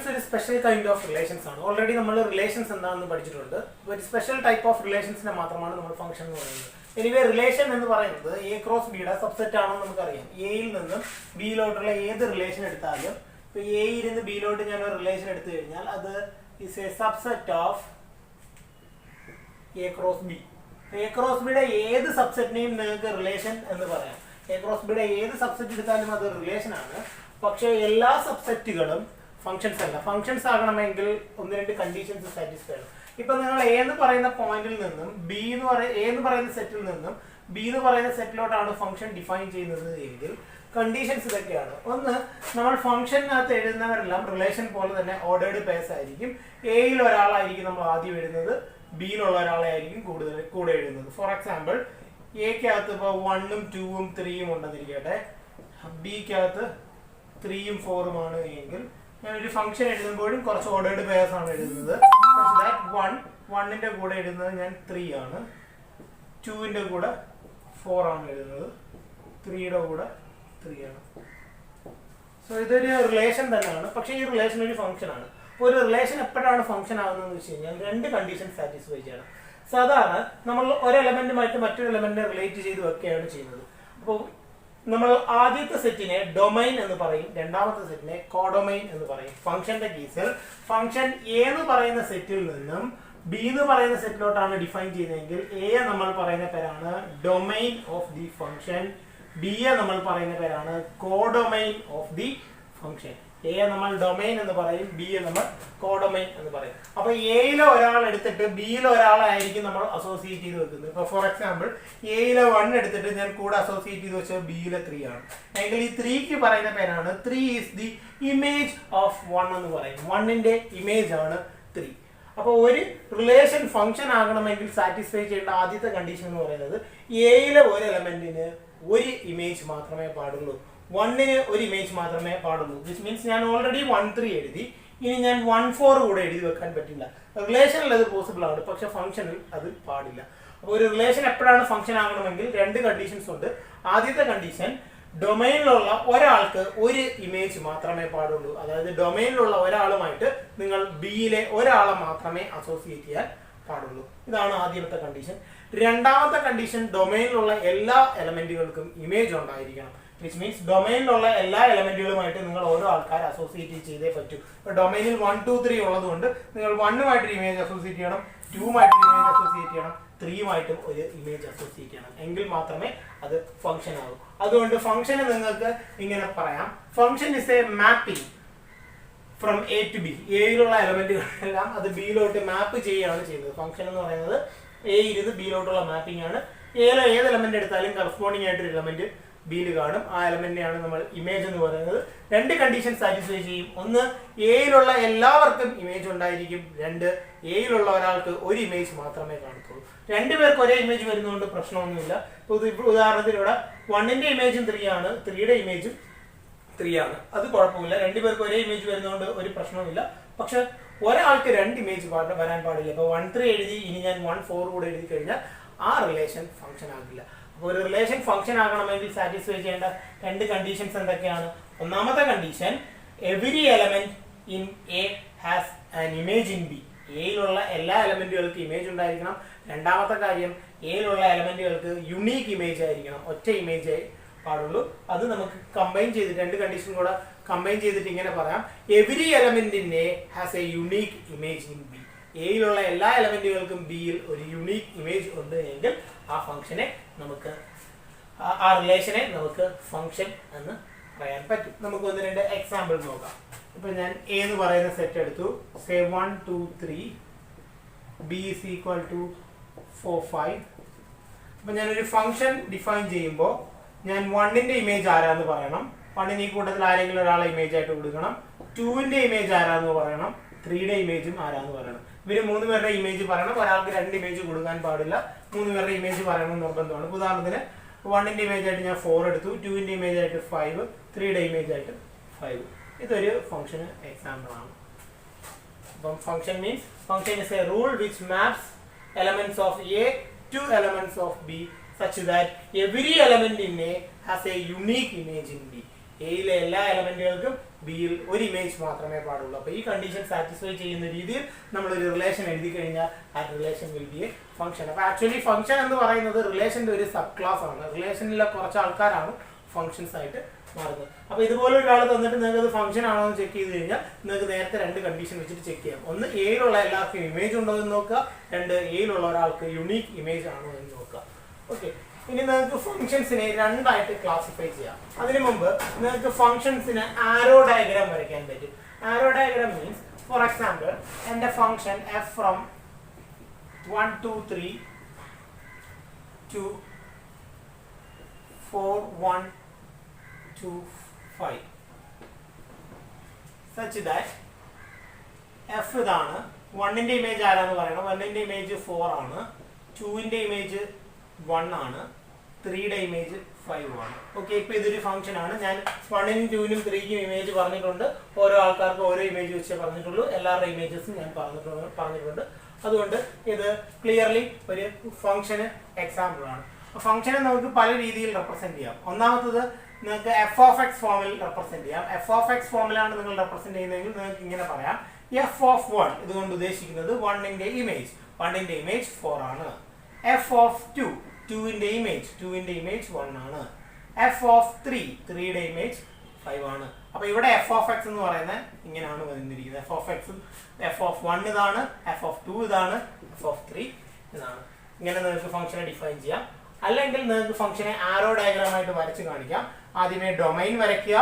Relations ഒരു special kind of relations ആണ്. Already നമ്മൾ റിലേഷൻസ് എന്താണെന്ന് പഠിച്ചിട്ടുണ്ട്. ഒരു സ്പെഷ്യൽ ടൈപ്പ് ഓഫ് റിലേഷൻസിനെ മാത്രമാണ് നമ്മൾ ഫംഗ്ഷൻ എന്ന് പറയുന്നത്. എനിവേ റിലേഷൻ എന്ന് പറയുന്നത് എ ക്രോസ് ബിയുടെ സബ്സെറ്റ് ആണെന്ന് നമുക്കറിയാം. എയിൽ നിന്നും ബിയിലോട്ടുള്ള ഏത് റിലേഷൻ എടുത്താലും, ഇപ്പൊ എയിൽ നിന്ന് ബിയിലോട്ട് ഞാൻ ഒരു റിലേഷൻ എടുത്തു കഴിഞ്ഞാൽ അത് is A subset of A cross B. A cross ബിയുടെ ഏത് സബ്സെറ്റിനെയും നിങ്ങൾക്ക് റിലേഷൻ എന്ന് പറയാം. എ ക്രോസ് ബിയുടെ ഏത് സബ്സെറ്റ് എടുത്താലും അത് റിലേഷൻ ആണ്. പക്ഷേ എല്ലാ സബ്സെറ്റുകളും ഫംഗ്ഷൻസ് അല്ല. ഫംഗ്ഷൻസ് ആകണമെങ്കിൽ ഒന്ന് രണ്ട് കണ്ടീഷൻസ് സാറ്റിസ്ഫൈ ആണ്. ഇപ്പൊ നിങ്ങൾ എ എന്ന് പറയുന്ന പോയിന്റിൽ നിന്നും എ എന്ന് പറയുന്ന സെറ്റിൽ നിന്നും ബി എന്ന് പറയുന്ന സെറ്റിലോട്ടാണ് ഫംഗ്ഷൻ ഡിഫൈൻ ചെയ്യുന്നത് എങ്കിൽ കണ്ടീഷൻസ് ഇതൊക്കെയാണ്. ഒന്ന്, നമ്മൾ ഫംഗ്ഷനകത്ത് എഴുതുന്നവരെല്ലാം റിലേഷൻ പോലെ തന്നെ ഓർഡേർഡ് പേഴ്സ് ആയിരിക്കും. എയിൽ ഒരാളായിരിക്കും നമ്മൾ ആദ്യം എഴുതുന്നത്, ബിയിലുള്ള ഒരാളെ ആയിരിക്കും കൂടെ എഴുതുന്നത്. ഫോർ എക്സാമ്പിൾ, എക്കകത്ത് ഇപ്പോൾ 1ഉം 2ഉം 3ഉം ഉണ്ടെന്നിരിക്കട്ടെ, ബിക്കകത്ത് 3ഉം 4ഉം ആണ് എങ്കിൽ ഞാൻ ഒരു ഫംഗ്ഷൻ എഴുതുമ്പോഴും കുറച്ച് ഓർഡേർഡ് പേഴ്സ് ആണ് എഴുതുന്നത്. വണ്ണിന്റെ കൂടെ എഴുതുന്നത് ഞാൻ 3 ആണ്, 2ന്റെ കൂടെ 4 ആണ് എഴുതുന്നത്, 3യുടെ കൂടെ 3 ആണ്. സോ ഇതൊരു റിലേഷൻ തന്നെയാണ്. പക്ഷേ ഈ റിലേഷൻ ഒരു ഫംഗ്ഷൻ ആണ്. ഒരു റിലേഷൻ എപ്പോഴാണ് ഫംഗ്ഷൻ ആകുന്നതെന്ന് വെച്ച് കഴിഞ്ഞാൽ രണ്ട് കണ്ടീഷൻ സാറ്റിസ്ഫൈ ചെയ്യണം. സാധാരണ നമ്മൾ ഒരു എലമെന്റുമായിട്ട് മറ്റൊരു എലമെന്റിനെ റിലേറ്റ് ചെയ്ത് വെക്കുകയാണ് ചെയ്യുന്നത്. അപ്പോൾ നമ്മൾ ആദ്യത്തെ സെറ്റിനെ ഡൊമൈൻ എന്ന് പറയും, രണ്ടാമത്തെ സെറ്റിനെ കോഡൊമൈൻ എന്ന് പറയും. ഫംഗ്ഷന്റെ കേസിൽ ഫംഗ്ഷൻ എ എന്ന് പറയുന്ന സെറ്റിൽ നിന്നും ബി എന്ന് പറയുന്ന സെറ്റിലോട്ടാണ് ഡിഫൈൻ ചെയ്യുന്നതെങ്കിൽ എ നമ്മൾ പറയുന്ന പേരാണ് domain of the function, B നമ്മൾ പറയുന്ന പേരാണ് codomain of the function. A നമ്മൾ ഡൊമൈൻ എന്ന് പറയും, ബി നമ്മൾ കോഡൊമൈൻ എന്ന് പറയും. അപ്പൊ എയിലെ ഒരാൾ എടുത്തിട്ട് ബിയിലെ ഒരാളായിരിക്കും നമ്മൾ അസോസിയേറ്റ് ചെയ്ത് വെക്കുന്നത്. ഇപ്പൊ ഫോർ എക്സാമ്പിൾ, എയിലെ 1 എടുത്തിട്ട് ഞാൻ കൂടെ അസോസിയേറ്റ് ചെയ്ത് വെച്ചാൽ ബിയിലെ 3 ആണ് എങ്കിൽ ഈ 3ക്ക് പറയുന്ന പേരാണ് 3 ഈസ് ദി ഇമേജ് ഓഫ് 1 എന്ന് പറയും. 1ന്റെ ഇമേജ് ആണ് 3. അപ്പോൾ ഒരു റിലേഷൻ ഫംഗ്ഷൻ ആകണമെങ്കിൽ സാറ്റിസ്ഫൈ ചെയ്യേണ്ട ആദ്യത്തെ കണ്ടീഷൻ എന്ന് പറയുന്നത് എയിലെ ഒരു എലമെന്റിന് ഒരു ഇമേജ് മാത്രമേ പാടുള്ളൂ, 1ന് ഒരു ഇമേജ് മാത്രമേ പാടുള്ളൂ. ദിസ് മീൻസ് ഞാൻ ഓൾറെഡി 1 3 എഴുതി, ഇനി ഞാൻ 1 4 കൂടെ എഴുതി വെക്കാൻ പറ്റില്ല. റിലേഷനിൽ അത് പോസിബിൾ ആണ്, പക്ഷെ ഫംഗ്ഷനിൽ അത് പാടില്ല. അപ്പോൾ ഒരു റിലേഷൻ എപ്പോഴാണ് ഫംഗ്ഷൻ ആകണമെങ്കിൽ രണ്ട് കണ്ടീഷൻസ് ഉണ്ട്. ആദ്യത്തെ കണ്ടീഷൻ, ഡൊമൈനിലുള്ള ഒരാൾക്ക് ഒരു ഇമേജ് മാത്രമേ പാടുള്ളൂ. അതായത് ഡൊമൈനിലുള്ള ഒരാളുമായിട്ട് നിങ്ങൾ ബിയിലെ ഒരാളെ മാത്രമേ അസോസിയേറ്റ് ചെയ്യാൻ പാടുള്ളൂ. ഇതാണ് ആദ്യത്തെ കണ്ടീഷൻ. രണ്ടാമത്തെ കണ്ടീഷൻ, ഡൊമൈനിലുള്ള എല്ലാ എലമെന്റുകൾക്കും ഇമേജ് ഉണ്ടായിരിക്കണം. വിച്ച് മീൻസ് ഡൊമൈനിലുള്ള എല്ലാ എലമെന്റുകളുമായിട്ട് നിങ്ങൾ ഓരോ ആൾക്കാർ അസോസിയേറ്റ് ചെയ്തേ പറ്റൂ. ഇപ്പോൾ ഡൊമൈനിൽ 1 2 3 ഉള്ളതുകൊണ്ട് നിങ്ങൾ 1മായിട്ടൊരു ഇമേജ് അസോസിയേറ്റ് ചെയ്യണം, 2മായിട്ടൊരു ഇമേജ് അസോസിയേറ്റ് ചെയ്യണം, 3മായിട്ടും ഒരു ഇമേജ് അസോസിയേറ്റ് ചെയ്യണം. എങ്കിൽ മാത്രമേ അത് ഫംഗ്ഷൻ ആകൂ. അതുകൊണ്ട് ഫംഗ്ഷന് നിങ്ങൾക്ക് ഇങ്ങനെ പറയാം, function is a mapping from A to B. എയിലുള്ള എലമെന്റുകളെല്ലാം അത് ബിയിലോട്ട് മാപ്പ് ചെയ്യുകയാണ് ചെയ്യുന്നത്. ഫംഗ്ഷൻ എന്ന് പറയുന്നത് എയിൽ നിന്ന് ബിയിലോട്ടുള്ള മാപ്പിംഗ് ആണ്. എയിലെ ഏത് എലമെന്റ് എടുത്താലും കറസ്പോണ്ടിങ് ആയിട്ടൊരു എലമെന്റ് ബിയിൽ കാണും. ആ എലമെന്റിനെയാണ് നമ്മൾ ഇമേജ് എന്ന് പറയുന്നത്. രണ്ട് കണ്ടീഷൻ സാറ്റിസ്ഫൈ ചെയ്യും. ഒന്ന്, എയിലുള്ള എല്ലാവർക്കും ഇമേജ് ഉണ്ടായിരിക്കും. രണ്ട്, എയിലുള്ള ഒരാൾക്ക് ഒരു ഇമേജ് മാത്രമേ കാണത്തുള്ളൂ. രണ്ടുപേർക്ക് ഒരേ ഇമേജ് വരുന്നതുകൊണ്ട് പ്രശ്നമൊന്നുമില്ല. ഉദാഹരണത്തിന് ഇവിടെ 1ന്റെ ഇമേജും 3 ആണ്, 3യുടെ ഇമേജും 3 ആണ്. അത് കുഴപ്പമില്ല. രണ്ടുപേർക്ക് ഒരേ ഇമേജ് വരുന്നതുകൊണ്ട് ഒരു പ്രശ്നവുമില്ല. പക്ഷെ ഒരാൾക്ക് 2 ഇമേജ് വരാൻ പാടില്ല. ഇപ്പോൾ 1 3 എഴുതി, ഇനി ഞാൻ 1 4 കൂടെ എഴുതി കഴിഞ്ഞാൽ ആ റിലേഷൻ ഫംഗ്ഷൻ ആകില്ല. അപ്പോൾ ഒരു റിലേഷൻ ഫംഗ്ഷൻ ആകണമെങ്കിൽ സാറ്റിസ്ഫൈ ചെയ്യേണ്ട രണ്ട് കണ്ടീഷൻസ് എന്തൊക്കെയാണ്? ഒന്നാമത്തെ condition, every element in A has an image in B. എയിലുള്ള എല്ലാ എലമെന്റുകൾക്കും ഇമേജ് ഉണ്ടായിരിക്കണം. രണ്ടാമത്തെ കാര്യം, എയിലുള്ള എലമെന്റുകൾക്ക് യുണീക്ക് ഇമേജ് ആയിരിക്കണം, ഒറ്റ ഇമേജ് പാടുള്ളൂ. അത് നമുക്ക് കമ്പൈൻ ചെയ്തിട്ട് രണ്ട് കണ്ടീഷൻ കൂടെ കമ്പൈൻ ചെയ്തിട്ട് ഇങ്ങനെ പറയാം, every element in A has a unique image in B. എയിലുള്ള എല്ലാ എലമെന്റുകൾക്കും ബിയിൽ ഒരു യുണീക്ക് ഇമേജ് ഉണ്ട് എങ്കിൽ ആ ഫംഗ്ഷനെ നമുക്ക്, ആ റിലേഷനെ നമുക്ക് ഫംഗ്ഷൻ എന്ന് പറയാൻ പറ്റും. നമുക്ക് ഒന്ന് രണ്ട് എക്സാമ്പിൾ നോക്കാം. ഇപ്പൊ ഞാൻ എ എന്ന് പറയുന്ന സെറ്റ് എടുത്തു. Say 1 2 3, B is equal to 4 5. അപ്പൊ ഞാനൊരു ഫംഗ്ഷൻ ഡിഫൈൻ ചെയ്യുമ്പോൾ ഞാൻ 1ന്റെ ഇമേജ് ആരാന്ന് പറയണം, 1ന് ഈ കൂട്ടത്തിൽ ആരെങ്കിലും ഒരാളെ ഇമേജ് ആയിട്ട് കൊടുക്കണം. 2ന്റെ ഇമേജ് ആരാന്ന് പറയണം, 3യുടെ ഇമേജും ആരാന്ന് പറയണം. ഇവര് 3 പേരുടെ ഇമേജ് പറയണം. ഒരാൾക്ക് 2 ഇമേജ് കൊടുക്കാൻ പാടില്ല. 3 പേരുടെ ഇമേജ് പറയണം നിർബന്ധമാണ്. ഉദാഹരണത്തിന് 1ന്റെ ഇമേജ് ആയിട്ട് ഞാൻ 4 എടുത്തു, 2ന്റെ ഇമേജ് ആയിട്ട് 5, 3യുടെ ഇമേജ് ആയിട്ട് 5. ഇതൊരു ഫംഗ്ഷന് എക്സാമ്പിൾ ആണ്. അപ്പം function means, function is A rule which maps elements of A to elements of B such that every element in A has a unique image in B. എയിലെ എല്ലാ എലമെന്റുകൾക്കും ബിയിൽ ഒരു ഇമേജ് മാത്രമേ പാടുള്ളൂ. അപ്പോൾ ഈ കണ്ടീഷൻ സാറ്റിസ്ഫൈ ചെയ്യുന്ന രീതിയിൽ നമ്മളൊരു റിലേഷൻ എഴുതി കഴിഞ്ഞാൽ ആ relation will be A function. അപ്പോൾ ആക്ച്വലി ഫംഗ്ഷൻ എന്ന് പറയുന്നത് റിലേഷൻ്റെ ഒരു സബ് ക്ലാസ് ആണ്. റിലേഷനിലെ കുറച്ച് ആൾക്കാരാണ് ഫംഗ്ഷൻസ് ആയിട്ട് മാറുന്നത്. അപ്പോൾ ഇതുപോലെ ഒരാൾ തന്നിട്ട് നിങ്ങൾക്ക് അത് ഫംഗ്ഷൻ ആണോ എന്ന് ചെക്ക് ചെയ്ത് കഴിഞ്ഞാൽ നിങ്ങൾക്ക് നേരത്തെ രണ്ട് കണ്ടീഷൻ വെച്ചിട്ട് ചെക്ക് ചെയ്യാം. ഒന്ന്, എയിലുള്ള എല്ലാവർക്കും ഇമേജ് ഉണ്ടോ എന്ന് നോക്കുക. രണ്ട്, എയിലുള്ള ഒരാൾക്ക് യുണീക്ക് ഇമേജ് ആണോ എന്ന് നോക്കുക. ഓക്കെ, ഇനി നിങ്ങൾക്ക് ഫംഗ്ഷൻസിനെ രണ്ടായിട്ട് ക്ലാസിഫൈ ചെയ്യാം. അതിനു മുമ്പ് നിങ്ങൾക്ക് ഫംഗ്ഷൻസിന് ആരോ ഡയഗ്രാം വരയ്ക്കാൻ പറ്റും. ആരോ ഡയഗ്രാം മീൻസ്, ഫോർ എക്സാമ്പിൾ, എൻ്റെ function F from 1 2 3 to 4 1 2 5 such that f ഇതാണ്. 1ന്റെ ഇമേജ് ആരാന്ന് പറയണം. 1ന്റെ ഇമേജ് 4 ആണ്, 2ന്റെ ഇമേജ് 1 ആണ്, 3യുടെ ഇമേജ് 5 ആണ്. ഓക്കെ, ഇപ്പൊ ഇതൊരു ഫംഗ്ഷൻ ആണ്. ഞാൻ 1നും 2നും 3ക്കും ഇമേജ് പറഞ്ഞിട്ടുണ്ട്. ഓരോ ആൾക്കാർക്ക് ഓരോ ഇമേജ് വെച്ചേ പറഞ്ഞിട്ടുള്ളൂ. എല്ലാവരുടെ ഇമേജസും ഞാൻ പറഞ്ഞിട്ടുണ്ട്. അതുകൊണ്ട് ഇത് ക്ലിയർലി ഒരു ഫംഗ്ഷന് എക്സാമ്പിൾ ആണ്. ഫംഗ്ഷനെ നമുക്ക് പല രീതിയിൽ റെപ്രസെന്റ് ചെയ്യാം. ഒന്നാമത്തത് നിങ്ങൾക്ക് എഫ് ഓഫ് എക്സ് ഫോമിൽ റെപ്രസെന്റ് ചെയ്യാം. എഫ് ഓഫ് എക്സ് ഫോമിലാണ് നിങ്ങൾ റെപ്രസെന്റ് ചെയ്യുന്നതെങ്കിൽ നിങ്ങൾക്ക് ഇങ്ങനെ പറയാം, എഫ് ഓഫ് 1 ഇതുകൊണ്ട് ഉദ്ദേശിക്കുന്നത് 1ന്റെ ഇമേജ് 4 ആണ്. എഫ് ഓഫ് 2 2ന്റെ ഇമേജ് 1 ആണ്. എഫ് ഓഫ് 3യുടെ ഇമേജ് 5 ആണ്. അപ്പൊ ഇവിടെ എഫ് ഓഫ് എക്സ് എന്ന് പറയുന്നത് ഇങ്ങനെയാണ് വന്നിരിക്കുന്നത്. F of X, F of 1 ഇതാണ്, എഫ് ഓഫ് 2 ഇതാണ്, എഫ് ഓഫ് 3 ഇതാണ്. ഇങ്ങനെ നിങ്ങൾക്ക് ഫംഗ്ഷനെ ഡിഫൈൻ ചെയ്യാം. അല്ലെങ്കിൽ നിങ്ങൾക്ക് ഫംഗ്ഷനെ ആരോ ഡയഗ്രാം ആയിട്ട് വരച്ച് കാണിക്കാം. ആദ്യമേ ഡൊമൈൻ വരയ്ക്കുക,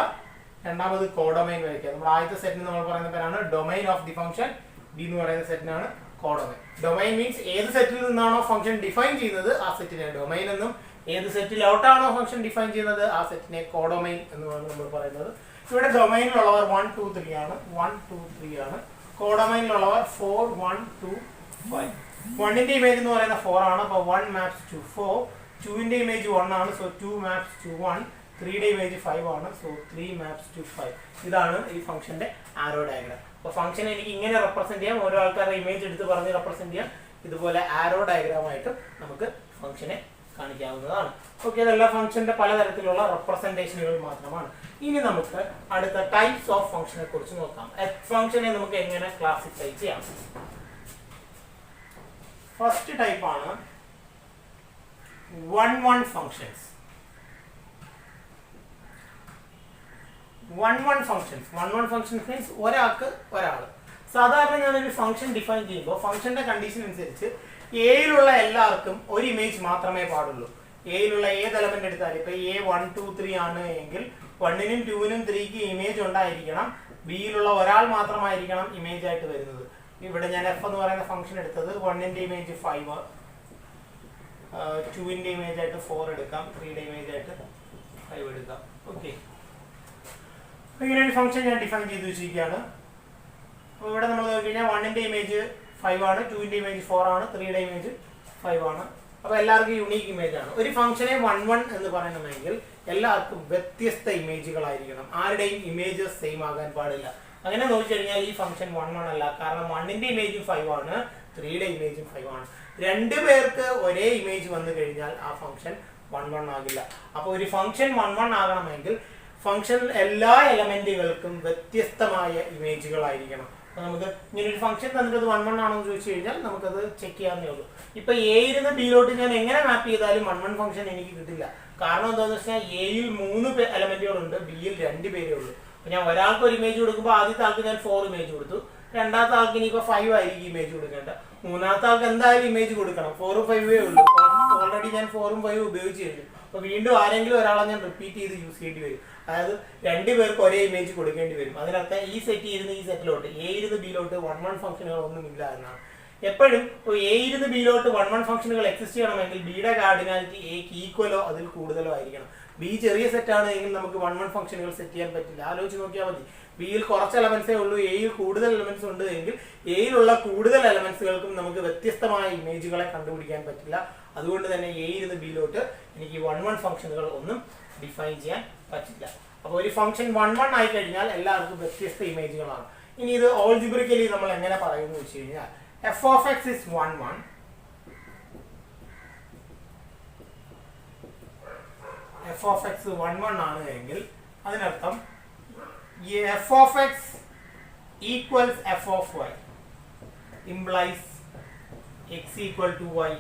രണ്ടാമത് കോഡൊമൈൻ വരയ്ക്കുക. നമ്മൾ ആദ്യത്തെ സെറ്റിന് നമ്മൾ പറയുന്ന പേരാണ് domain of the function. B എന്ന് പറയുന്ന സെറ്റിനാണ് കോഡൊമൈൻ. ഡൊമൈൻ മീൻസ് ഏത് സെറ്റിൽ നിന്നാണോ ഫംഗ്ഷൻ ഡിഫൈൻ ചെയ്യുന്നത് ആ സെറ്റിനെ ഡൊമൈൻ എന്നും, ഏത് സെറ്റിലോട്ടാണോ ഫംഗ്ഷൻ ഡിഫൈൻ ചെയ്യുന്നത് ആ സെറ്റിനെ കോഡൊമൈൻ എന്നുമാണ് നമ്മൾ പറയുന്നത്. ഇവിടെ ഡൊമൈനിലുള്ളവർ 1 2 3 ആണ്, 1 2 3 ആണ്. കോഡൊമൈനിലുള്ളവർ 4 1 2 5. 1ന്റെ ഇമേജ് എന്ന് പറയുന്നത് 4 ആണ്. അപ്പോൾ 1 മാപ്സ് ടു 4. 2ന്റെ ഇമേജ് 1 ആണ്. So 2 maps to 1. 3യുടെ ഇമേജ് 5 ആണ്. So 3 maps to 5. ഇതാണ് ഈ ഫംഗ്ഷന്റെ ആരോ ഡയഗ്രാം. അപ്പോൾ ഫംഗ്ഷൻ എനിക്ക് ഇങ്ങനെ റെപ്രസെന്റ് ചെയ്യാം. ഓരോ ആൾക്കാരുടെ ഇമേജ് എടുത്ത് പറഞ്ഞ് റെപ്രസെന്റ് ചെയ്യാം. ഇതുപോലെ ആരോ ഡയഗ്രാം ആയിട്ട് നമുക്ക് ഫംഗ്ഷനെ കാണിക്കാവുന്നതാണ്. ഓക്കെ, ഇതെല്ലാം ഫംഗ്ഷന്റെ പലതരത്തിലുള്ള റെപ്രസെന്റേഷനുകൾ മാത്രമാണ്. ഇനി നമുക്ക് അടുത്ത ടൈപ്സ് ഓഫ് ഫംഗ്ഷനെ കുറിച്ച് നോക്കാം. ഫംഗ്ഷനെ നമുക്ക് എങ്ങനെ ക്ലാസിഫൈ ചെയ്യാം. ഫസ്റ്റ് ടൈപ്പ് ആണ് 1-1 ഫംഗ്ഷൻസ്. 1-1 ഫംഗ്ഷൻസ് മീൻസ് ഒരാൾക്ക് ഒരാൾ. സാധാരണ ഞാനൊരു ഫംഗ്ഷൻ ഡിഫൈൻ ചെയ്യുമ്പോൾ ഫംഗ്ഷന്റെ കണ്ടീഷൻ അനുസരിച്ച് എയിലുള്ള എല്ലാവർക്കും ഒരു ഇമേജ് മാത്രമേ പാടുള്ളൂ. എയിലുള്ള ഏത് എലമെന്റ് എടുത്താലും ഇപ്പൊ എ 1 2 3 ആണ് എങ്കിൽ 1നും 2നും 3ക്കും ഇമേജ് ഉണ്ടായിരിക്കണം. ബിയിലുള്ള ഒരാൾ മാത്രമായിരിക്കണം ഇമേജ് ആയിട്ട് വരുന്നത്. ഇവിടെ ഞാൻ എഫ് എന്ന് പറയുന്ന ഫംഗ്ഷൻ എടുത്തത് 1ന്റെ ഇമേജ് 5, 2ന്റെ ഇമേജ് ആയിട്ട് 4 എടുക്കാം, 3യുടെ ഇമേജ് ആയിട്ട് 5 എടുക്കാം. ഓക്കെ, ഇങ്ങനെ ഒരു ഫംഗ്ഷൻ ഞാൻ ഡിഫൈൻ ചെയ്ത് വെച്ചിരിക്കുകയാണ്. അപ്പോൾ ഇവിടെ നമ്മൾ നോക്കിക്കഴിഞ്ഞാൽ 1ന്റെ ഇമേജ് 5 ആണ്, 2ന്റെ ഇമേജ് 4 ആണ്, 3യുടെ ഇമേജ് 5 ആണ്. അപ്പോൾ എല്ലാവർക്കും യുണീക്ക് ഇമേജ് ആണ്. ഒരു ഫംഗ്ഷനെ 1-1 എന്ന് പറയണമെങ്കിൽ എല്ലാവർക്കും വ്യത്യസ്ത ഇമേജുകളായിരിക്കണം. ആരുടെയും ഇമേജസ് സെയിം ആകാൻ പാടില്ല. അങ്ങനെ നോക്കിക്കഴിഞ്ഞാൽ ഈ ഫംഗ്ഷൻ 1-1 അല്ല. കാരണം 1ന്റെ ഇമേജും 5 ആണ്, 3യുടെ ഇമേജും 5 ആണ്. രണ്ടു പേർക്ക് ഒരേ ഇമേജ് വന്നു കഴിഞ്ഞാൽ ആ ഫംഗ്ഷൻ 1-1 ആകില്ല. അപ്പോൾ ഒരു ഫംഗ്ഷൻ 1-1 ആകണമെങ്കിൽ ഫംഗ്ഷനിൽ എല്ലാ എലമെന്റുകൾക്കും വ്യത്യസ്തമായ ഇമേജുകളായിരിക്കണം. അപ്പോൾ നമുക്ക് ഇങ്ങനെ ഒരു ഫംഗ്ഷൻ തന്നിട്ട് 1-1 ആണോ എന്ന് ചോദിച്ചു കഴിഞ്ഞാൽ നമുക്കത് ചെക്ക് ചെയ്യാവുന്നേ ഉള്ളൂ. ഇപ്പൊ എയിരുന്ന് ബിയിലോട്ട് ഞാൻ എങ്ങനെ മാപ്പ് ചെയ്താലും 1-1 ഫംഗ്ഷൻ എനിക്ക് കിട്ടില്ല. കാരണം എന്താണെന്ന് വെച്ചാൽ എയിൽ 3 എലമെന്റുകളുണ്ട്, ബിയിൽ 2 പേരേ ഉള്ളൂ. അപ്പൊ ഞാൻ ഒരാൾക്ക് ഒരു ഇമേജ് കൊടുക്കുമ്പോൾ ആദ്യത്തെ ആൾക്ക് ഞാൻ 4 ഇമേജ് കൊടുത്തു, രണ്ടാമത്തെ ആൾക്ക് ഇനിയിപ്പോൾ 5 ആയിരിക്കും ഇമേജ് കൊടുക്കേണ്ട, മൂന്നാമത്തെ ആൾക്ക് എന്തായാലും ഇമേജ് കൊടുക്കണം. 4ഉം 5 ഉള്ളൂ. ഓൾറെഡി ഞാൻ 4ഉം 5ഉം ഉപയോഗിച്ച് കഴിഞ്ഞു. അപ്പൊ വീണ്ടും ആരെങ്കിലും ഒരാളെ ഞാൻ റിപ്പീറ്റ് ചെയ്ത് യൂസ് ചെയ്യേണ്ടി വരും. അതായത് 2 പേർക്ക് ഒരേ ഇമേജ് കൊടുക്കേണ്ടി വരും. അതിനർത്ഥം ഈ സെറ്റ് ഇരുന്ന് ഈ സെറ്റിലോട്ട്, എ ഇരുന്ന് ബിയിലോട്ട് 1-1 ഫംഗ്ഷനുകൾ ഒന്നും ഇല്ല എന്നാണ്. എപ്പോഴും എ ഇരുന്ന് ബിയിലോട്ട് 1-1 ഫംഗ്ഷനുകൾ എക്സിസ്റ്റ് ചെയ്യണമെങ്കിൽ ബിയുടെ കാർഡിനാലിറ്റി എക്ക് ഈക്വലോ അതിൽ കൂടുതലോ ആയിരിക്കണം. ബി ചെറിയ സെറ്റാണ് എങ്കിൽ നമുക്ക് 1-1 ഫംഗ്ഷനുകൾ സെറ്റ് ചെയ്യാൻ പറ്റില്ല. ആലോചിച്ച് നോക്കിയാൽ മതി. ബിയിൽ കുറച്ച് എലമെന്റ്സേ ഉള്ളൂ, എയിൽ കൂടുതൽ എലമെന്റ്സ് ഉണ്ട് എങ്കിൽ എയിലുള്ള കൂടുതൽ എലമെന്റ്സുകൾക്കും നമുക്ക് വ്യത്യസ്തമായ ഇമേജുകളെ കണ്ടുപിടിക്കാൻ പറ്റില്ല. അതുകൊണ്ട് തന്നെ എ ഇരുന്ന് ബിയിലോട്ട് എനിക്ക് 1-1 ഫംഗ്ഷനുകൾ ഒന്നും ഡിഫൈൻ ചെയ്യാൻ പറ്റില്ല. അപ്പോൾ ഒരു ഫംഗ്ഷൻ 1-1 ആയി കഴിഞ്ഞാൽ എല്ലാവർക്കും വ്യത്യസ്ത ഇമേജുകളാണ്. ഇനി ഇത് ഓൾജിബ്രിക്കലി നമ്മൾ എങ്ങനെ പറയുമെന്ന് വെച്ച് കഴിഞ്ഞാൽ f of x is 1-1. f of x 1-1 ആണ് എങ്കിൽ അതിനർത്ഥം f of x equals f of y implies x equal to y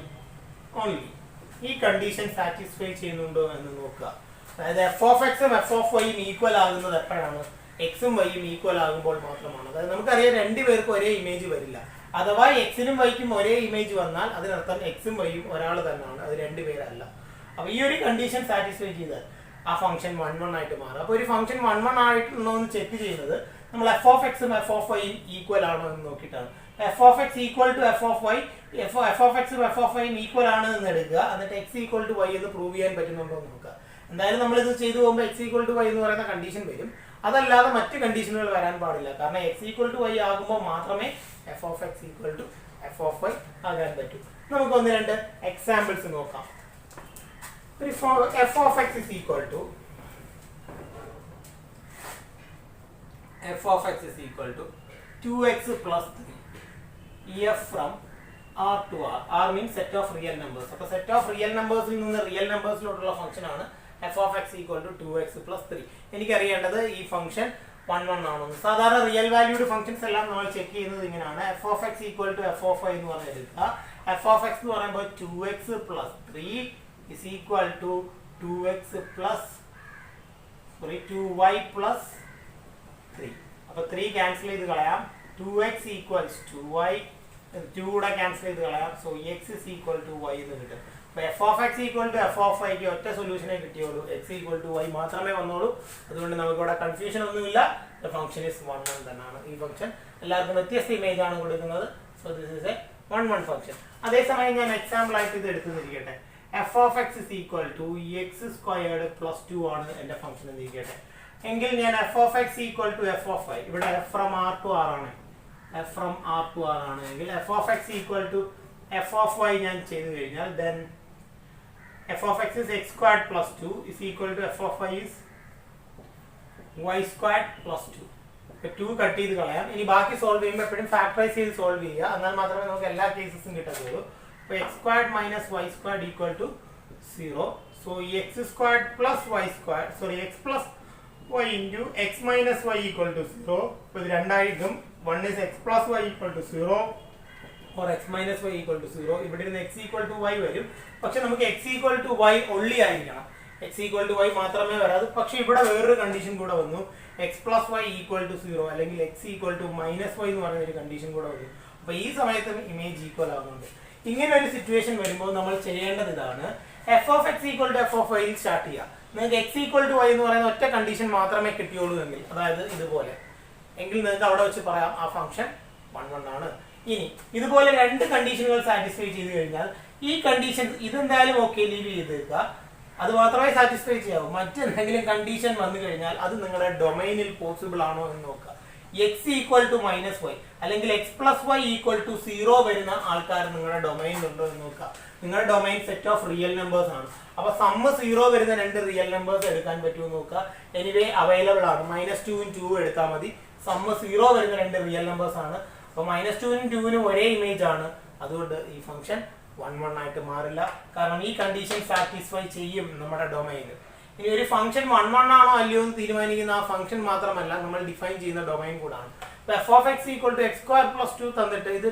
only. ഈ കണ്ടീഷൻ സാറ്റിസ്ഫൈ ചെയ്യുന്നുണ്ടോ എന്ന് നോക്കുക. അതായത് എഫ് ഓഫ് എക്സും എഫ് ഓഫ് വൈയും ഈക്വൽ ആകുന്നത് എപ്പോഴാണ്? എക്സും വൈയും ഈക്വൽ ആകുമ്പോൾ മാത്രമാണ്. അതായത് നമുക്കറിയാം രണ്ടുപേർക്കും ഒരേ ഇമേജ് വരില്ല. അഥവാ എക്സിനും വൈക്കും ഒരേ ഇമേജ് വന്നാൽ അതിനർത്ഥം എക്സും വൈയും ഒരാൾ തന്നെയാണ്, അത് രണ്ടുപേരല്ല. അപ്പൊ ഈ ഒരു കണ്ടീഷൻ സാറ്റിസ്ഫൈ ചെയ്താൽ ആ ഫംഗ്ഷൻ 1 ആയിട്ട് മാറും. അപ്പോൾ ഒരു ഫംഗ്ഷൻ 1 ആയിട്ടുണ്ടോ എന്ന് ചെക്ക് ചെയ്യുന്നത് നമ്മൾ എഫ് ഓഫ് എക്സും എഫ് ഓഫ് വൈയും ഈക്വൽ ആണോ എന്ന് നോക്കിയിട്ടാണ്. F of x equal to f of y, f of എക്സും എഫ് ഓഫ് വൈയും ഈക്വൽ ആണ് എന്ന് എടുക്കുക. എന്നിട്ട് എക്സ് ഈക്വൽ ടു വൈ എന്ന് പ്രൂവ് ചെയ്യാൻ പറ്റുന്നുണ്ടോ എന്ന് നോക്കുക. എന്തായാലും നമ്മളിത് ചെയ്തു പോകുമ്പോൾ എക്സ് ഈക്വൽ ടു വൈ എന്ന് പറയുന്ന കണ്ടീഷൻ വരും. അതല്ലാതെ മറ്റ് കണ്ടീഷനുകൾ വരാൻ പാടില്ല. കാരണം എക്സ് ഈക്വൽ ടു വൈ ആകുമ്പോൾ മാത്രമേ f of x equal to f of y ആകാൻ പറ്റൂ. നമുക്ക് ഒന്ന് രണ്ട് എക്സാമ്പിൾസ് നോക്കാം. F of x is equal to f of x is equal to 2x plus 3 f from r to r. R means set of real numbers. So set of real numbers il ninnu real numbers lotulla function aanu f of x equal to 2x plus 3. എനിക്ക് അറിയേണ്ടത് ഈ function 1 ആണെന്ന്. സാധാരണ real valued functions എല്ലാം നമ്മൾ check ചെയ്യുന്നത് ഇങ്ങനെയാണ്. f of x equal to f of y എന്ന് പറഞ്ഞെടുക്കുക. f of x എന്ന് പറയുമ്പോൾ 2x plus 3 is equal to 2y plus 3. അപ്പോൾ 3 ക്യാൻസൽ ചെയ്ത് കളയാം. 2x ഈക്വൽസ് 2y, 2 കൂടെ ക്യാൻസൽ ചെയ്ത് കളയാം. So x is equal to y എന്ന് കിട്ടും. അപ്പോൾ f of x equal to f of y ക്ക് ഒറ്റ സൊല്യൂഷനേ കിട്ടിയുള്ളൂ. x equal to y മാത്രമേ വന്നുള്ളൂ. അതുകൊണ്ട് നമുക്ക് ഇവിടെ കൺഫ്യൂഷൻ ഒന്നുമില്ല. The function is 1 തന്നെയാണ്. ഈ ഫംഗ്ഷൻ എല്ലാവർക്കും വ്യത്യസ്ത ഇമേജ് ആണ് കൊടുക്കുന്നത്. So this is A 1 function. അതേസമയം ഞാൻ എക്സാമ്പിൾ ആയിട്ട് ഇത് എടുത്തിരിക്കട്ടെ. f of x is equal to x squared plus 2 ആണ് എൻ്റെ ഫംഗ്ഷൻ എന്നിരിക്കട്ടെ. എങ്കിൽ ഞാൻ f of x equal to f of y, ഇവിടെ f from r to r ആണ്, f from r to r ആണ് എങ്കിൽ f of x equal to f of y ഞാൻ ചെയ്തു കഴിഞ്ഞാൽ then f of x is x squared plus 2 is equal to f of y is y squared plus 2. 2 cut ചെയ്ത് കളയാം. ഇനി ബാക്കി solve ചെയ്യുമ്പോൾ എപ്പോഴും ഫാക്ടറൈസ് ചെയ്ത് സോൾവ് ചെയ്യുക. എന്നാൽ മാത്രമേ നമുക്ക് എല്ലാ കേസസും കിട്ടത്തുള്ളൂ. അപ്പോൾ x squared minus y squared equal to 0. So x squared plus y squared, sorry x plus y into x minus y equal to 0. അപ്പോൾ ഇത് രണ്ടായിട്ടും one is x plus y equal to 0 or x minus y equal to 0. ഇവിടെ നിന്ന് x equal to y വരും. പക്ഷെ നമുക്ക് x equal to y only ആയിരിക്കണം. x equal to y മാത്രമേ വരാതെ. പക്ഷെ ഇവിടെ വേറൊരു കണ്ടീഷൻ കൂടെ വന്നു, x plus y equal to 0 അല്ലെങ്കിൽ x equal to minus y എന്ന് പറയുന്ന ഒരു കണ്ടീഷൻ കൂടെ വന്നു. അപ്പോൾ ഈ സമയത്ത് ഇമേജ് ഈക്വൽ ആകുന്നുണ്ട്. ഇങ്ങനെ ഒരു സിറ്റുവേഷൻ വരുമ്പോൾ നമ്മൾ ചെയ്യേണ്ടത് ഇതാണ്. f of x equal to f of y start ചെയ്യുക. നിങ്ങൾക്ക് x equal to y എന്ന് പറയുന്ന ഒറ്റ കണ്ടീഷൻ മാത്രമേ കിട്ടിയുള്ളൂ എങ്കിൽ, അതായത് ഇതുപോലെ, എങ്കിൽ നിങ്ങൾക്ക് അവിടെ വെച്ച് പറയാം ആ ഫംഗ്ഷൻ 1 ആണ്. ഇനി ഇതുപോലെ രണ്ട് കണ്ടീഷനുകൾ സാറ്റിസ്ഫൈ ചെയ്ത് കഴിഞ്ഞാൽ ഈ കണ്ടീഷൻ ഇതെന്തായാലും ഓക്കെ ലീവ് ചെയ്തേക്കുക. അത് മാത്രമേ സാറ്റിസ്ഫൈ ചെയ്യാവൂ. മറ്റെന്തെങ്കിലും കണ്ടീഷൻ വന്നു കഴിഞ്ഞാൽ അത് നിങ്ങളുടെ ഡൊമൈനിൽ പോസിബിൾ ആണോ എന്ന് നോക്കുക. x equal to minus y അല്ലെങ്കിൽ x plus y equal to 0 വരുന്ന ആൾക്കാർ നിങ്ങളുടെ ഡൊമൈനിൽ ഉണ്ടോ എന്ന് നോക്കുക. നിങ്ങളുടെ domain set of real numbers ആണ്. അപ്പൊ സമ്മ് 0 വരുന്ന രണ്ട് റിയൽ നമ്പേഴ്സ് എടുക്കാൻ പറ്റുമോ നോക്കുക. എനിവേ അവൈലബിൾ ആണ്. -2 2 എടുത്താൽ മതി. സമ്മ് 0 വരുന്ന രണ്ട് റിയൽ നമ്പേഴ്സ് ആണ്. അപ്പൊ -2 2 ഒരേ ഇമേജ് ആണ്. അതുകൊണ്ട് ഈ ഫംഗ്ഷൻ 1 ആയിട്ട് മാറില്ല. കാരണം ഈ കണ്ടീഷൻ സാറ്റിസ്ഫൈ ചെയ്യും നമ്മുടെ ഡൊമൈനിൽ. ഇനി ഒരു ഫംഗ്ഷൻ 1 ആണോ അല്ലയോ എന്ന് തീരുമാനിക്കുന്ന ആ ഫംഗ്ഷൻ മാത്രമല്ല നമ്മൾ ഡിഫൈൻ ചെയ്യുന്ന ഡൊമൈൻ കൂടാണ്. ഇപ്പൊ f of x equal to x square plus 2 തന്നിട്ട് ഇത്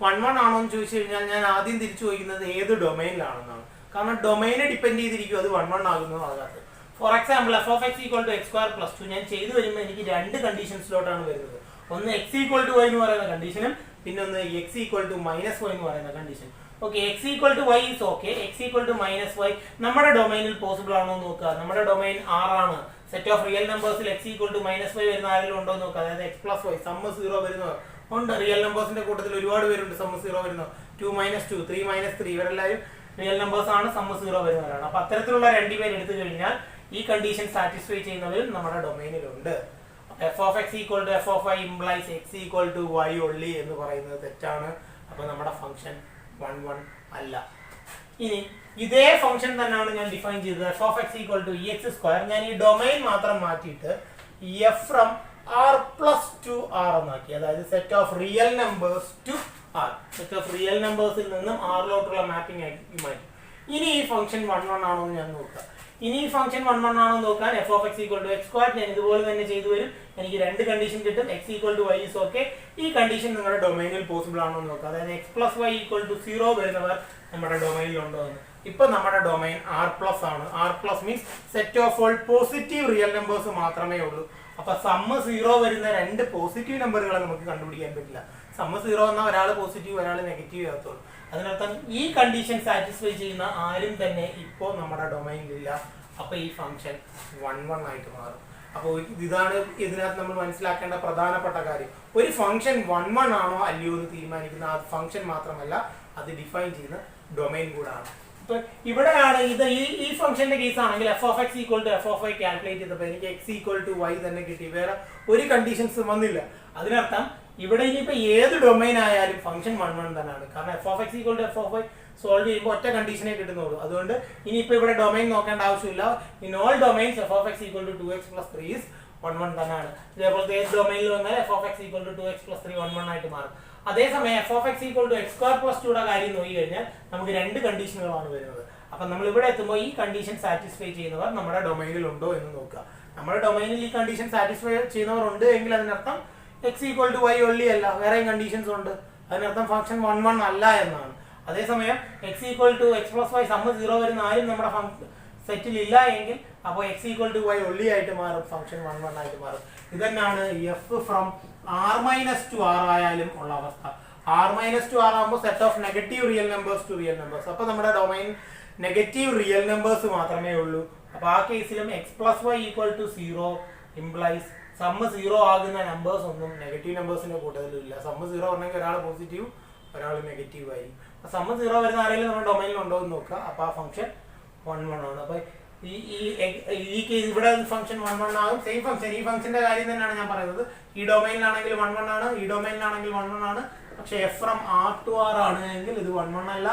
1 ആണോ എന്ന് ചോദിച്ചു കഴിഞ്ഞാൽ ഞാൻ ആദ്യം തിരിച്ചു ചോദിക്കുന്നത് ഏത് ഡൊമൈനിലാണെന്നാണ്. കാരണം ഡൊമൈനെ ഡിപ്പെൻഡ് ചെയ്തിരിക്കും അത് 1 ആകുന്നതോ ആകാത്തത്. For example f of x equal to x square plus 2 ഞാൻ ചെയ്തു വരുമ്പോൾ എനിക്ക് രണ്ട് കണ്ടീഷൻസിലോട്ടാണ് വരുന്നത്. ഒന്ന് x equal to y എന്ന് പറയുന്ന കണ്ടീഷനും പിന്നെ ഒന്ന് x equal to minus y എന്ന് പറയുന്ന condition. Okay, x equal to y is okay. x equal to minus y നമ്മുടെ ഡൊമൈനിൽ പോസിബിൾ ആണോ എന്ന് നോക്കുക. നമ്മുടെ ഡൊമൈൻ R ആണ്. സെറ്റ് ഓഫ് റിയൽ നമ്പേഴ്സിൽ x equal to minus y വരുന്ന ആരെങ്കിലും ഉണ്ടോ എന്ന് നോക്കുക. അതായത് x plus y സമ്മ് 0 വരുന്നവർ ഉണ്ട്. റിയൽ നമ്പേഴ്സിന്റെ കൂട്ടത്തിൽ ഒരുപാട് പേരുണ്ട് സമ്മ് 0 വരുന്നവർ. 2 minus 2 3 minus 3 ഇവരെല്ലാവരും റിയൽ നമ്പേഴ്സ് ആണ്, സമ്മ് 0 വരുന്നവരാണ്. അപ്പൊ അത്തരത്തിലുള്ള രണ്ടുപേർ എടുത്തു കഴിഞ്ഞാൽ ഈ കണ്ടീഷൻ സാറ്റിസ്ഫൈ ചെയ്യുന്നവരും നമ്മുടെ ഡൊമൈനിലുണ്ട്. f of x equal to f of y implies x equal to y only എന്ന് പറയുന്നത് തെറ്റാണ്. അപ്പൊ നമ്മുടെ ഫംഗ്ഷൻ 1 അല്ല. ഇനി ഇതേ ഫംഗ്ഷൻ തന്നെയാണ് ഞാൻ ഡിഫൈൻ ചെയ്തത്. f of x equal to ex square. ഞാൻ ഈ ഡൊമൈൻ മാത്രം മാറ്റിയിട്ട് f from r plus to r എന്നാക്കി. അതായത് set of real numbers to r. Set of real നമ്പേഴ്സിൽ നിന്നും r ലോട്ടുള്ള മാപ്പിംഗ് ആക്കി മാറ്റി. ഇനി ഈ ഫംഗ്ഷൻ 1 ആണോ എന്ന് ഞാൻ നോക്കുക. ഇനി ഈ ഫംഗ്ഷൻ 1 1 ആണോ നോക്കാൻ f of x equal to x square ഞാൻ ഇതുപോലെ തന്നെ ചെയ്തു വരും. എനിക്ക് രണ്ട് കണ്ടീഷൻ കിട്ടും. X equal to y is okay. ഈ കണ്ടീഷൻ നിങ്ങളുടെ ഡൊമൈനിൽ പോസിബിൾ ആണോ എന്ന് നോക്കുക. അതായത് x plus y equal to 0 വരുന്നവർ നമ്മുടെ ഡൊമൈനിൽ ഉണ്ടോ എന്ന്. ഇപ്പൊ നമ്മുടെ ഡൊമൈൻ ആർ പ്ലസ് ആണ്. R plus means set of all positive real numbers മാത്രമേ ഉള്ളൂ. അപ്പൊ സമ്മ് 0 വരുന്ന രണ്ട് പോസിറ്റീവ് നമ്പറുകളെ നമുക്ക് കണ്ടുപിടിക്കാൻ പറ്റില്ല. സമ്മ് 0 എന്നാൽ ഒരാൾ പോസിറ്റീവ് ഒരാൾ നെഗറ്റീവ് ആകത്തുള്ളൂ. അതിനർത്ഥം ഈ കണ്ടീഷൻ സാറ്റിസ്ഫൈ ചെയ്യുന്ന ആരും തന്നെ ഇപ്പോൾ നമ്മുടെ ഡൊമൈനിലില്ല. അപ്പൊ ഈ ഫംഗ്ഷൻ 1 1 ആയിട്ട് മാറും. അപ്പോൾ ഇതാണ് ഇതിനകത്ത് നമ്മൾ മനസ്സിലാക്കേണ്ട പ്രധാനപ്പെട്ട കാര്യം. ഒരു ഫംഗ്ഷൻ 1 1 ആണോ അല്ലയോ എന്ന് തീരുമാനിക്കുന്ന ആ ഫംഗ്ഷൻ മാത്രമല്ല, അത് ഡിഫൈൻ ചെയ്യുന്ന ഡൊമൈൻ കൂടാണ്. ഇപ്പൊ ഇവിടെയാണ് ഇത് ഈ ഫംഗ്ഷന്റെ കേസ് ആണെങ്കിൽ f of x equal to f of y calculate ചെയ്തപ്പോൾ എനിക്ക് എക്സ് ഈക്വൽ ടു വൈ തന്നെ കിട്ടി. വേറെ ഒരു കണ്ടീഷൻസ് വന്നില്ല. അതിനർത്ഥം ഇവിടെ ഇനിയിപ്പോ ഏത് ഡൊമൈൻ ആയാലും ഫംഗ്ഷൻ 1 1 തന്നെയാണ്. കാരണം f of x equal to f of y solve ചെയ്യുമ്പോൾ ഒറ്റ കണ്ടീഷനെ കിട്ടുന്നുള്ളൂ. അതുകൊണ്ട് ഇനിയിപ്പോ ഇവിടെ ഡൊമൈൻ നോക്കേണ്ട ആവശ്യമില്ല. In all domains f of x equal to 2x + 3 is 1 1 തന്നെയാണ്. ഇതേപോലത്തെ ഏത് ഡൊമൈനിൽ വന്നാൽ f of x equal to 2x + 3 1 1 ആയിട്ട് മാറും. അതേസമയം f of x equal to x square plus 2യുടെ കാര്യം നോക്കി കഴിഞ്ഞാൽ നമുക്ക് രണ്ട് കണ്ടീഷനുകളാണ് വരുന്നത്. അപ്പൊ നമ്മൾ ഇവിടെ എത്തുമ്പോൾ ഈ കണ്ടീഷൻ സാറ്റിസ്ഫൈ ചെയ്യുന്നവർ നമ്മുടെ ഡൊമൈനിൽ ഉണ്ടോ എന്ന് നോക്കുക. നമ്മുടെ ഡൊമൈനിൽ ഈ കണ്ടീഷൻ സാറ്റിസ്ഫൈ ചെയ്യുന്നവർ ഉണ്ട് എങ്കിൽ അതിനർത്ഥം x equal to y only അല്ല, വേറെയും കണ്ടീഷൻസ് ഉണ്ട്. അതിനർത്ഥം ഫംഗ്ഷൻ 1 1 അല്ല എന്നാണ്. അതേസമയം x equal to x plus y sum 0 വരുന്ന ആരും നമ്മുടെ സെറ്റിൽ ഇല്ല എങ്കിൽ അപ്പോൾ x equal to y only ആയിട്ട് മാറും, ഫംഗ്ഷൻ 1 1 ആയിട്ട് മാറും. ഇതന്നെയാണ് f from R minus to R ആയാലും ഉള്ള അവസ്ഥ. ആർ മൈനസ് ടു ആർ ആകുമ്പോൾ set of negative real numbers to real numbers. അപ്പൊ നമ്മുടെ ഡൊമൈൻ നെഗറ്റീവ് റിയൽ നമ്പേഴ്സ് മാത്രമേ ഉള്ളൂ. അപ്പൊ ആ കേസിലും x plus y equal to 0 implies sum 0 ആകുന്ന നമ്പേഴ്സ് ഒന്നും നെഗറ്റീവ് നമ്പേഴ്സിന്റെ കൂട്ടത്തിലും ഇല്ല. സമ്മ് 0 പറഞ്ഞെങ്കിൽ ഒരാൾ പോസിറ്റീവ് ഒരാൾ നെഗറ്റീവ് ആയിരിക്കും. അപ്പൊ സമ്മ് 0 വരുന്ന ആരെങ്കിലും നമ്മുടെ ഡൊമൈനിൽ ഉണ്ടോ എന്ന് നോക്കുക. അപ്പൊ ആ ഫംഗ്ഷൻ 1 1 ആണ്. അപ്പൊ ഈ കേസ് ഇവിടെ ഫംഗ്ഷൻ 1 1 ആകും. സെയിം ഫംഗ്ഷൻ ഈ ഫംഗ്ഷന്റെ കാര്യം തന്നെയാണ് ഞാൻ പറയുന്നത്. ഈ ഡൊമൈനിലാണെങ്കിൽ 1 1 ആണ്, ഈ ഡൊമൈനിലാണെങ്കിൽ 1 1 ആണ്. പക്ഷെ f from R to R ആണ് എങ്കിൽ ഇത് 1 1 അല്ല.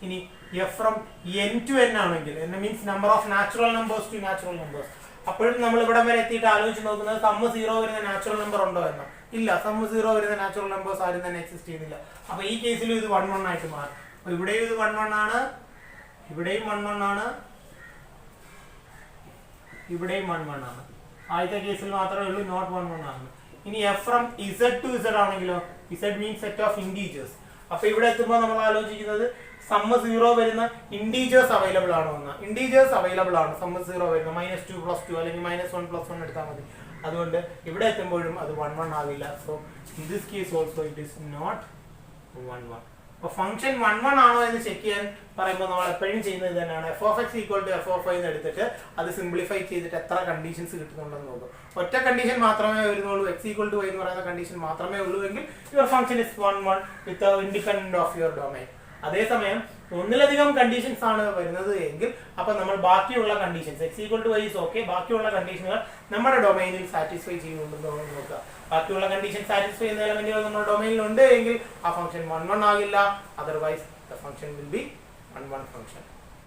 ഇനി f from n to n ആണെങ്കിൽ n means number of natural numbers to natural numbers. അപ്പോഴും നമ്മൾ ഇവിടെ വരെ എത്തിയിട്ട് ആലോചിച്ച് നോക്കുന്നത് സമ്മ് 0 വരുന്ന നാച്ചുറൽ നമ്പർ ഉണ്ടോ എന്നോ. ഇല്ല, സമ്മ് 0 വരുന്ന നാച്ചുറൽ നമ്പേഴ്സ് ആരും തന്നെ എക്സിസ്റ്റ് ചെയ്യുന്നില്ല. അപ്പൊ ഈ കേസിലും ഇത് 1 1 ആയിട്ട് മാറും. അപ്പൊ ഇവിടെയും ഇത് 1 1 ആണ്, ഇവിടെയും 1 1 ആണ്, ഇവിടെയും 1 1 ആണ്. ആദ്യത്തെ കേസിൽ മാത്രമേ ഉള്ളൂ നോട്ട് 1 1 ആണ്. ഇനി f from z to z ആണെങ്കിലോ, z means set of integers. അപ്പൊ ഇവിടെ എത്തുമ്പോൾ നമ്മൾ ആലോചിക്കുന്നത് സമ്മ് 0 വരുന്ന ഇൻഡീജേഴ്സ് അവൈലബിൾ ആണോ എന്ന്. ഇൻഡീജേഴ്സ് അവൈലബിൾ ആണ് സമ്മ് 0 വരുന്ന -2 + 2 അല്ലെങ്കിൽ -1 + 1 എടുത്താൽ മതി. അതുകൊണ്ട് ഇവിടെ എത്തുമ്പോഴും അത് 1 1 ആവില്ല. So in this case also it is not 1 1. അപ്പൊ ഫംഗ്ഷൻ 1 1 ആണോ എന്ന് ചെക്ക് ചെയ്യാൻ പറയുമ്പോൾ നമ്മൾ എപ്പോഴും ചെയ്യുന്നത് തന്നെയാണ് f of x equal to f of y എന്ന് എടുത്തിട്ട് അത് സിംപ്ലിഫൈ ചെയ്തിട്ട് എത്ര കണ്ടീഷൻസ് കിട്ടുന്നുണ്ടെന്ന് നോക്കും. ഒറ്റ കണ്ടീഷൻ മാത്രമേ വരുന്നുള്ളൂ, എക്സ് ഈക്വൽ ടു വൈ എന്ന് പറയുന്ന കണ്ടീഷൻ മാത്രമേ ഉള്ളൂ എങ്കിൽ your function is 1 1 with independent of your domain. അതേസമയം ഒന്നിലധികം കണ്ടീഷൻസ് ആണ് വരുന്നത് എങ്കിൽ അപ്പൊ നമ്മൾ ബാക്കിയുള്ള conditions x equal to y is okay, ബാക്കിയുള്ള കണ്ടീഷനുകൾ നമ്മുടെ ഡൊമൈനിൽ സാറ്റിസ്ഫൈ ചെയ്യുന്നുണ്ടെന്ന് നോക്കുക. ബാക്കിയുള്ള കണ്ടീഷൻ സാറ്റിസ്ഫൈ ചെയ്യുന്ന എലമെന്റുകൾ നമ്മുടെ ഡൊമൈനിൽ ഉണ്ട് എങ്കിൽ ആ ഫംഗ്ഷൻ 1 1 ആകില്ല. Otherwise the function will be 1 1 function.